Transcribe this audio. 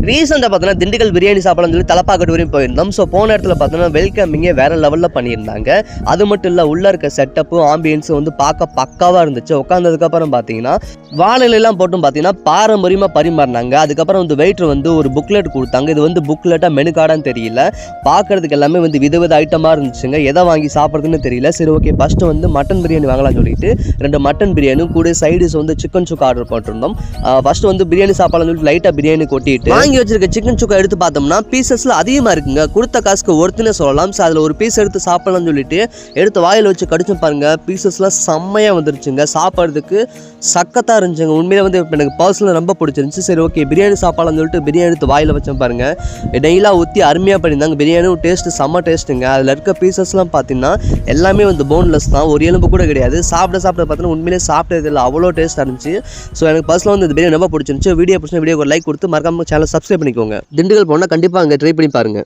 ரீசெண்டாக பார்த்தோன்னா திண்டுக்கல் பிரியாணி சாப்பிடலாம்னு சொல்லி தலப்பாக்கட்டு வரையும் போயிருந்தோம். ஸோ போன இடத்துல பார்த்தோன்னா வெல்கமிங்கே வேறு லெவலில் பண்ணியிருந்தாங்க. அது மட்டும் இல்லை, உள்ளே இருக்க செட்டப்பும் ஆம்பியன்ஸும் வந்து பார்க்க பக்காவாக இருந்துச்சு. உட்காந்ததுக்கப்புறம் பார்த்தீங்கன்னா வாழைலாம் போட்டும் பார்த்தீங்கன்னா பாரம்பரியமாக பரிமாறினாங்க. அதுக்கப்புறம் வந்து வெயிட்ரு வந்து ஒரு புக்லெட் கொடுத்தாங்க. இது வந்து புக்லெட்டாக மெனு கார்டான்னு தெரியல, பார்க்குறதுக்கு எல்லாமே வந்து விதவித ஐட்டமாக இருந்துச்சுங்க. எதை வாங்கி சாப்பிட்றதுன்னு தெரியல. சரி ஓகே, ஃபஸ்ட்டு வந்து மட்டன் பிரியாணி வாங்கலாம்னு சொல்லிட்டு 2 மட்டன் பிரியாணியும் கூட சைடிஸ் வந்து சிக்கன் சுக்கா ஆர்டர் போட்டிருந்தோம். ஃபஸ்ட்டு வந்து பிரியாணி சாப்பிடலாம்னு சொல்லிட்டு லைட்டாக பிரியாணி கொட்டிட்டு வாங்கி வச்சிருக்க சிக்கன் சுக்கா எடுத்து பார்த்தோம்னா பீசஸ்ல அதிகமாக இருக்குங்க. கொடுத்த காசுக்கு ஒருத்தனே சொல்லலாம். ஸோ அதில் ஒரு பீஸ் எடுத்து சாப்பிடலாம்னு சொல்லிட்டு எடுத்து வாயில் வச்சு கடிச்சு பாருங்க, பீசஸ்லாம் செம்மையாக வந்துருச்சுங்க. சாப்பிட்றதுக்கு சக்கத்தாக இருந்துச்சுங்க. உண்மையிலே வந்து எனக்கு பர்சனலாக ரொம்ப பிடிச்சிருந்துச்சு. சரி ஓகே, பிரியாணி சாப்பிடலாம்னு சொல்லிட்டு பிரியாணி எடுத்து வாயில் வச்சேன் பாருங்க, நெய்லாம் ஊற்றி அருமையாக பண்ணியிருந்தாங்க. பிரியாணியும் டேஸ்ட்டு செம்ம டேஸ்ட்டுங்க. அதில் இருக்க பீசஸ்லாம் பார்த்தீங்கன்னா எல்லாமே வந்து போன்லெஸ் தான், ஒரு எலும்பு கூட கிடையாது. சாப்பிட பார்த்தீங்கன்னா உண்மையிலே சாப்பிட்டதில்லை, அவ்வளோ டேஸ்ட்டாக இருந்துச்சு. ஸோ எனக்கு பர்சனலாக வந்து இந்த பிரியாணி ரொம்ப பிடிச்சிருந்துச்சு. வீடியோ பிடிச்சா வீடியோக்கு ஒரு லைக் கொடுத்து மறக்காம சேனல் சப்ஸ்கிரைப் பண்ணிக்கோங்க. திண்டுக்கல் போனால் கண்டிப்பாக அங்கே ட்ரை பண்ணி பாருங்கள்.